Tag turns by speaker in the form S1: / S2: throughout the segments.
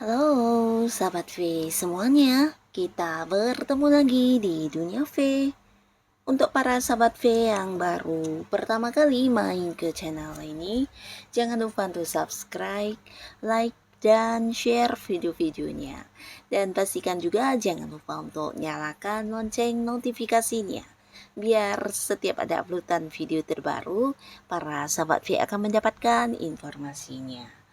S1: Halo, sahabat V semuanya. Kita bertemu lagi di Dunia V. Untuk para sahabat V yang baru pertama kali main ke channel ini, jangan lupa untuk subscribe, like, dan share video-videonya. Dan pastikan juga jangan lupa untuk nyalakan lonceng notifikasinya. Biar setiap ada uploadan video terbaru, para sahabat V akan mendapatkan informasinya.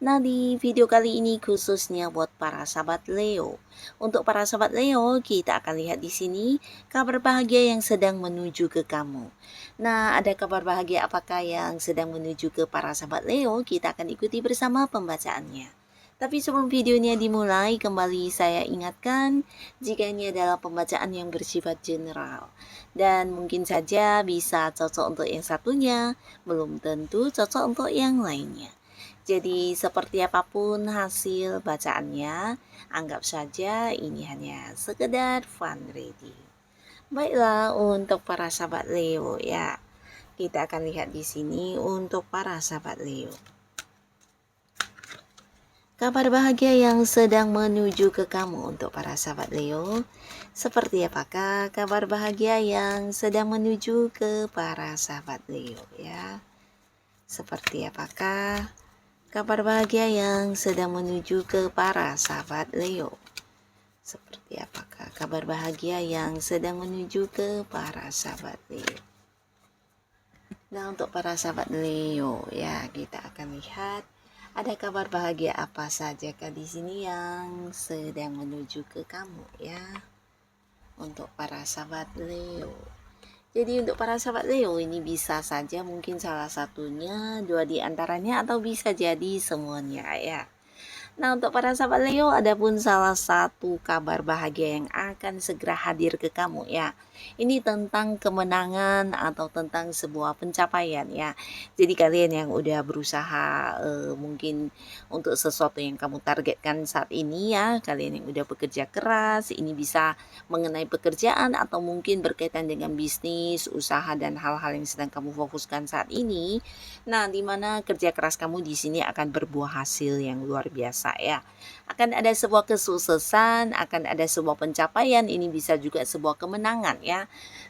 S1: Nah, di video kali ini khususnya buat para sahabat Leo. Untuk para sahabat Leo, kita akan lihat di sini kabar bahagia yang sedang menuju ke kamu. Nah, ada kabar bahagia apakah yang sedang menuju ke para sahabat Leo? Kita akan ikuti bersama pembacaannya. Tapi sebelum videonya dimulai, kembali saya ingatkan jika ini adalah pembacaan yang bersifat general. Dan mungkin saja bisa cocok untuk yang satunya, belum tentu cocok untuk yang lainnya. Jadi seperti apapun hasil bacaannya, anggap saja ini hanya sekedar fun reading. Baiklah, untuk para sahabat Leo ya. Kita akan lihat di sini untuk para sahabat Leo. Kabar bahagia yang sedang menuju ke kamu untuk para sahabat Leo. Seperti apakah kabar bahagia yang sedang menuju ke para sahabat Leo ya? Seperti apakah kabar bahagia yang sedang menuju ke para sahabat Leo? Seperti apakah kabar bahagia yang sedang menuju ke para sahabat Leo? Nah, untuk para sahabat Leo ya, kita akan lihat ada kabar bahagia apa saja di sini yang sedang menuju ke kamu ya. Untuk para sahabat Leo. Jadi untuk para sahabat Leo ini bisa saja mungkin salah satunya, dua di antaranya, atau bisa jadi semuanya ya. Nah, untuk para sahabat Leo, ada pun salah satu kabar bahagia yang akan segera hadir ke kamu ya. Ini tentang kemenangan atau tentang sebuah pencapaian ya. Jadi kalian yang udah berusaha mungkin untuk sesuatu yang kamu targetkan saat ini ya, kalian yang udah bekerja keras, ini bisa mengenai pekerjaan atau mungkin berkaitan dengan bisnis, usaha, dan hal-hal yang sedang kamu fokuskan saat ini. Nah, di mana kerja keras kamu di sini akan berbuah hasil yang luar biasa ya. Akan ada sebuah kesuksesan, akan ada sebuah pencapaian, ini bisa juga sebuah kemenangan ya.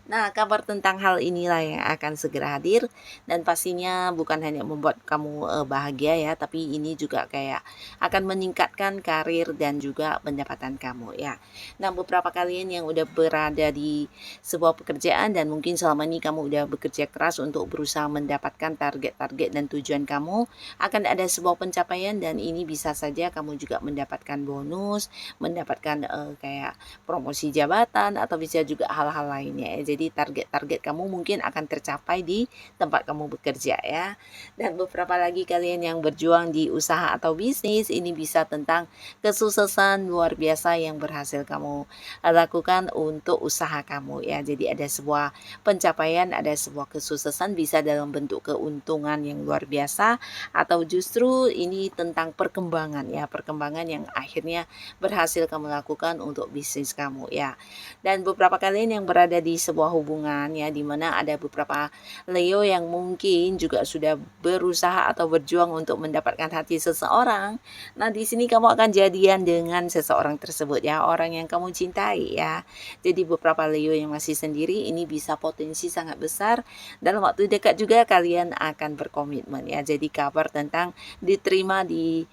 S1: Nah, kabar tentang hal inilah yang akan segera hadir, dan pastinya bukan hanya membuat kamu bahagia ya, tapi ini juga kayak akan meningkatkan karir dan juga pendapatan kamu ya. Nah, beberapa kalian yang udah berada di sebuah pekerjaan dan mungkin selama ini kamu udah bekerja keras untuk berusaha mendapatkan target-target dan tujuan kamu, akan ada sebuah pencapaian, dan ini bisa saja kamu juga mendapatkan bonus, mendapatkan kayak promosi jabatan, atau bisa juga hal-hal lainnya ya. Jadi target-target kamu mungkin akan tercapai di tempat kamu bekerja ya. Dan beberapa lagi kalian yang berjuang di usaha atau bisnis, ini bisa tentang kesuksesan luar biasa yang berhasil kamu lakukan untuk usaha kamu ya. Jadi ada sebuah pencapaian, ada sebuah kesuksesan, bisa dalam bentuk keuntungan yang luar biasa, atau justru ini tentang perkembangan ya, perkembangan yang akhirnya berhasil kamu lakukan untuk bisnis kamu ya. Dan beberapa kalian yang berada di sebuah hubungan ya, dimana ada beberapa Leo yang mungkin juga sudah berusaha atau berjuang untuk mendapatkan hati seseorang. Nah, di sini kamu akan jadian dengan seseorang tersebut ya, orang yang kamu cintai ya. Jadi beberapa Leo yang masih sendiri, ini bisa potensi sangat besar dalam waktu dekat juga kalian akan berkomitmen ya. Jadi kabar tentang diterima di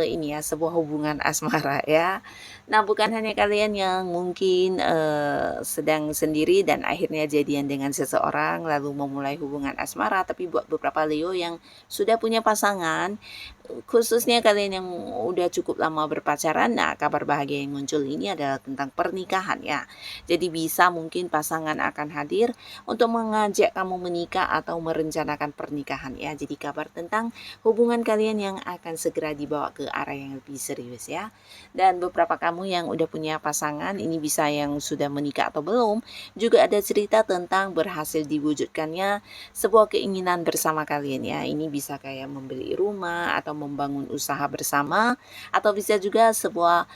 S1: ini ya, sebuah hubungan asmara ya. Nah, bukan hanya kalian yang mungkin sedang sendiri dan akhirnya jadian dengan seseorang lalu memulai hubungan asmara. Tapi buat beberapa Leo yang sudah punya pasangan, khususnya kalian yang udah cukup lama berpacaran, nah kabar bahagia yang muncul ini adalah tentang pernikahan ya. Jadi bisa mungkin pasangan akan hadir untuk mengajak kamu menikah atau merencanakan pernikahan ya. Jadi kabar tentang hubungan kalian yang akan segera dibawa ke arah yang lebih serius ya. Dan beberapa kamu yang udah punya pasangan, ini bisa yang sudah menikah atau belum, juga ada cerita tentang berhasil diwujudkannya sebuah keinginan bersama kalian ya. Ini bisa kayak membeli rumah atau membangun usaha bersama, atau bisa juga sebuah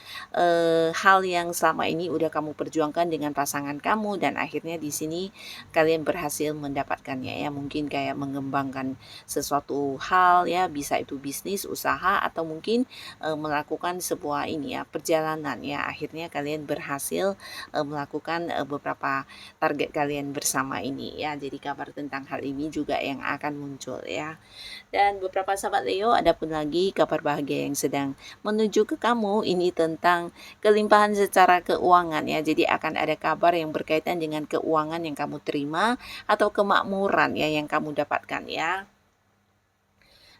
S1: hal yang selama ini udah kamu perjuangkan dengan pasangan kamu dan akhirnya di sini kalian berhasil mendapatkannya ya. Mungkin kayak mengembangkan sesuatu hal ya, bisa itu bisnis, usaha, atau mungkin melakukan sebuah ini ya, perjalanan ya. Akhirnya kalian berhasil melakukan beberapa target kalian bersama ini ya. Jadi kabar tentang hal ini juga yang akan muncul ya. Dan beberapa sahabat Leo, ada pun lagi kabar bahagia yang sedang menuju ke kamu, ini tentang kelimpahan secara keuangan ya. Jadi akan ada kabar yang berkaitan dengan keuangan yang kamu terima atau kemakmuran ya yang kamu dapatkan ya.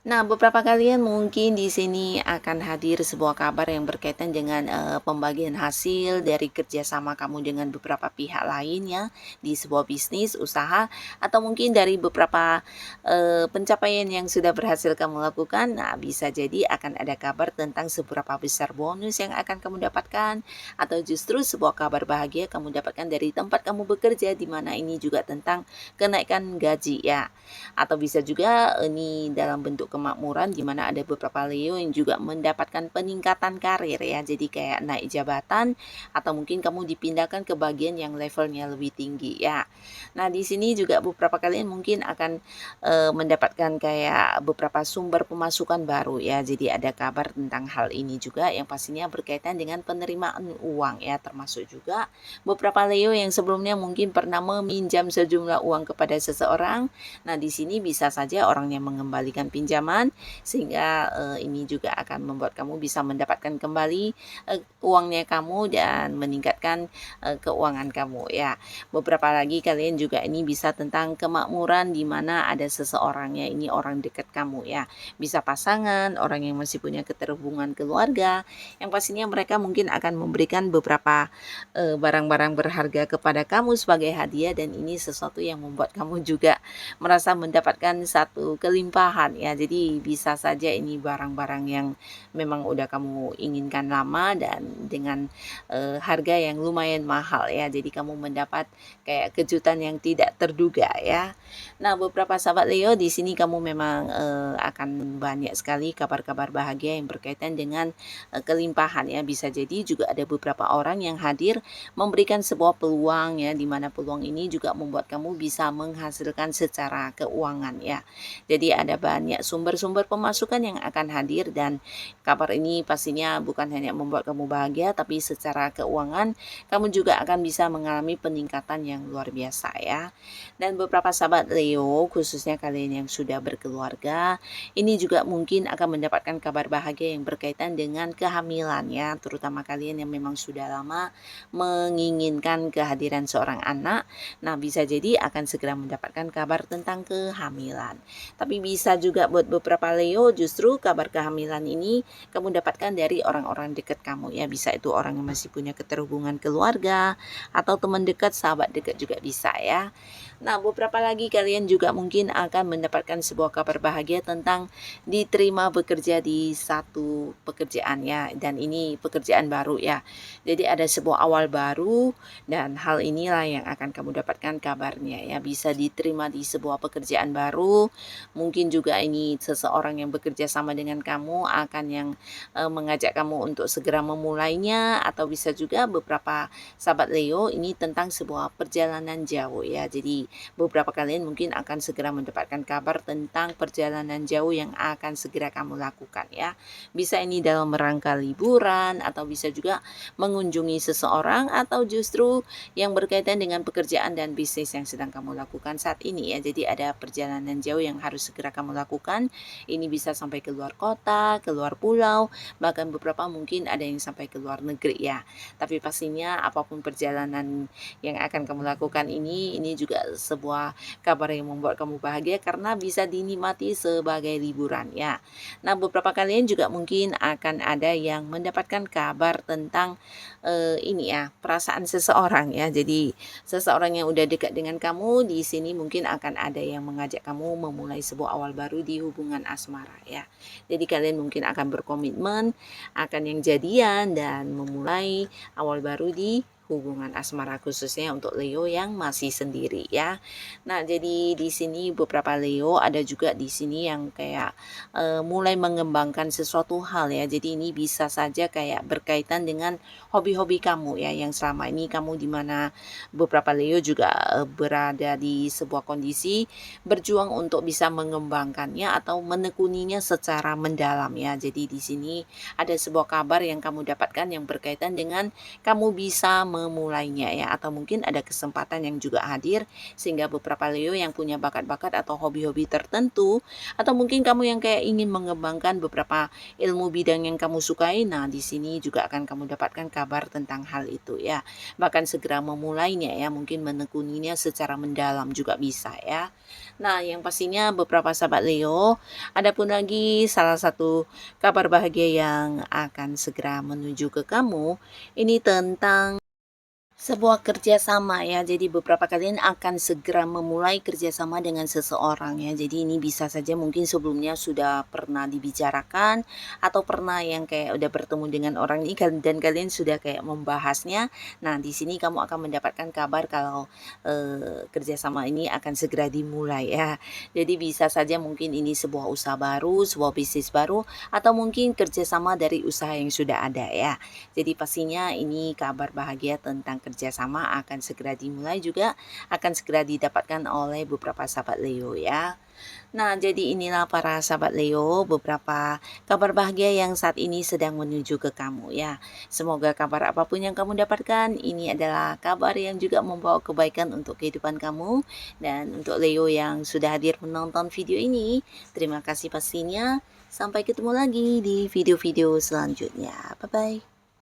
S1: Nah, beberapa kalian mungkin di sini akan hadir sebuah kabar yang berkaitan dengan pembagian hasil dari kerjasama kamu dengan beberapa pihak lainnya di sebuah bisnis, usaha, atau mungkin dari beberapa pencapaian yang sudah berhasil kamu lakukan. Nah, bisa jadi akan ada kabar tentang seberapa besar bonus yang akan kamu dapatkan, atau justru sebuah kabar bahagia kamu dapatkan dari tempat kamu bekerja, di mana ini juga tentang kenaikan gaji ya. Atau bisa juga ini dalam bentuk kemakmuran, di mana ada beberapa Leo yang juga mendapatkan peningkatan karir ya. Jadi kayak naik jabatan atau mungkin kamu dipindahkan ke bagian yang levelnya lebih tinggi ya. Nah, di sini juga beberapa kalian mungkin akan mendapatkan kayak beberapa sumber pemasukan baru ya. Jadi ada kabar tentang hal ini juga yang pastinya berkaitan dengan penerimaan uang ya, termasuk juga beberapa Leo yang sebelumnya mungkin pernah meminjam sejumlah uang kepada seseorang. Nah, di sini bisa saja orangnya mengembalikan pinjaman, sehingga ini juga akan membuat kamu bisa mendapatkan kembali uangnya kamu dan meningkatkan keuangan kamu ya. Beberapa lagi kalian juga ini bisa tentang kemakmuran, di mana ada seseorang ya, ini orang dekat kamu ya. Bisa pasangan, orang yang masih punya keterhubungan keluarga, yang pastinya mereka mungkin akan memberikan beberapa barang-barang berharga kepada kamu sebagai hadiah, dan ini sesuatu yang membuat kamu juga merasa mendapatkan satu kelimpahan ya. Jadi bisa saja ini barang-barang yang memang udah kamu inginkan lama dan dengan harga yang lumayan mahal ya. Jadi kamu mendapat kayak kejutan yang tidak terduga ya. Nah, beberapa sahabat Leo, di sini kamu memang akan banyak sekali kabar-kabar bahagia yang berkaitan dengan kelimpahan ya. Bisa jadi juga ada beberapa orang yang hadir memberikan sebuah peluang ya, di mana peluang ini juga membuat kamu bisa menghasilkan secara keuangan ya. Jadi ada banyak sumber-sumber pemasukan yang akan hadir, dan kabar ini pastinya bukan hanya membuat kamu bahagia, tapi secara keuangan kamu juga akan bisa mengalami peningkatan yang luar biasa ya. Dan beberapa sahabat Leo, khususnya kalian yang sudah berkeluarga, ini juga mungkin akan mendapatkan kabar bahagia yang berkaitan dengan kehamilan ya, terutama kalian yang memang sudah lama menginginkan kehadiran seorang anak. Nah, bisa jadi akan segera mendapatkan kabar tentang kehamilan. Tapi bisa juga buat beberapa Leo, justru kabar kehamilan ini kamu dapatkan dari orang-orang dekat kamu ya. Bisa itu orang yang masih punya keterhubungan keluarga, atau teman dekat, sahabat dekat juga bisa ya. Nah, beberapa lagi kalian juga mungkin akan mendapatkan sebuah kabar bahagia tentang diterima bekerja di satu pekerjaan ya, dan ini pekerjaan baru ya. Jadi ada sebuah awal baru, dan hal inilah yang akan kamu dapatkan kabarnya ya. Bisa diterima di sebuah pekerjaan baru, mungkin juga ini seseorang yang bekerja sama dengan kamu akan yang mengajak kamu untuk segera memulainya, atau bisa juga beberapa sahabat Leo ini tentang sebuah perjalanan jauh ya. Jadi beberapa kalian mungkin akan segera mendapatkan kabar tentang perjalanan jauh yang akan segera kamu lakukan ya. Bisa ini dalam rangka liburan, atau bisa juga mengunjungi seseorang, atau justru yang berkaitan dengan pekerjaan dan bisnis yang sedang kamu lakukan saat ini ya. Jadi ada perjalanan jauh yang harus segera kamu lakukan, Ini bisa sampai ke luar kota, ke luar pulau, bahkan beberapa mungkin ada yang sampai ke luar negeri ya. Tapi pastinya apapun perjalanan yang akan kamu lakukan ini juga sebuah kabar yang membuat kamu bahagia karena bisa dinikmati sebagai liburan ya. Nah, beberapa kalian juga mungkin akan ada yang mendapatkan kabar tentang ini ya, perasaan seseorang ya. Jadi seseorang yang udah dekat dengan kamu di sini mungkin akan ada yang mengajak kamu memulai sebuah awal baru di hubungan asmara ya. Jadi kalian mungkin akan berkomitmen, akan yang jadian dan memulai awal baru di hubungan asmara khususnya untuk Leo yang masih sendiri ya. Nah, jadi di sini beberapa Leo ada juga di sini yang kayak mulai mengembangkan sesuatu hal ya. Jadi ini bisa saja kayak berkaitan dengan hobi-hobi kamu ya yang selama ini kamu di mana beberapa Leo juga berada di sebuah kondisi berjuang untuk bisa mengembangkannya atau menekuninya secara mendalam ya. Jadi di sini ada sebuah kabar yang kamu dapatkan yang berkaitan dengan kamu bisa memulainya ya, atau mungkin ada kesempatan yang juga hadir sehingga beberapa Leo yang punya bakat-bakat atau hobi-hobi tertentu atau mungkin kamu yang kayak ingin mengembangkan beberapa ilmu bidang yang kamu sukai, nah di sini juga akan kamu dapatkan kabar tentang hal itu ya. Bahkan segera memulainya ya, mungkin menekuninya secara mendalam juga bisa ya. Nah, yang pastinya beberapa sahabat Leo, ada pun lagi salah satu kabar bahagia yang akan segera menuju ke kamu, ini tentang sebuah kerjasama ya, jadi beberapa kalian akan segera memulai kerjasama dengan seseorang ya. Jadi ini bisa saja mungkin sebelumnya sudah pernah dibicarakan atau pernah yang kayak udah bertemu dengan orang ini dan kalian sudah kayak membahasnya. Nah, di sini kamu akan mendapatkan kabar kalau kerjasama ini akan segera dimulai ya. Jadi bisa saja mungkin ini sebuah usaha baru, sebuah bisnis baru, atau mungkin kerjasama dari usaha yang sudah ada ya. Jadi pastinya ini kabar bahagia tentang kerjasama akan segera dimulai juga akan segera didapatkan oleh beberapa sahabat Leo ya. Nah, jadi inilah para sahabat Leo beberapa kabar bahagia yang saat ini sedang menuju ke kamu ya. Semoga kabar apapun yang kamu dapatkan ini adalah kabar yang juga membawa kebaikan untuk kehidupan kamu. Dan untuk Leo yang sudah hadir menonton video ini, terima kasih pastinya. Sampai ketemu lagi di video-video selanjutnya. Bye-bye.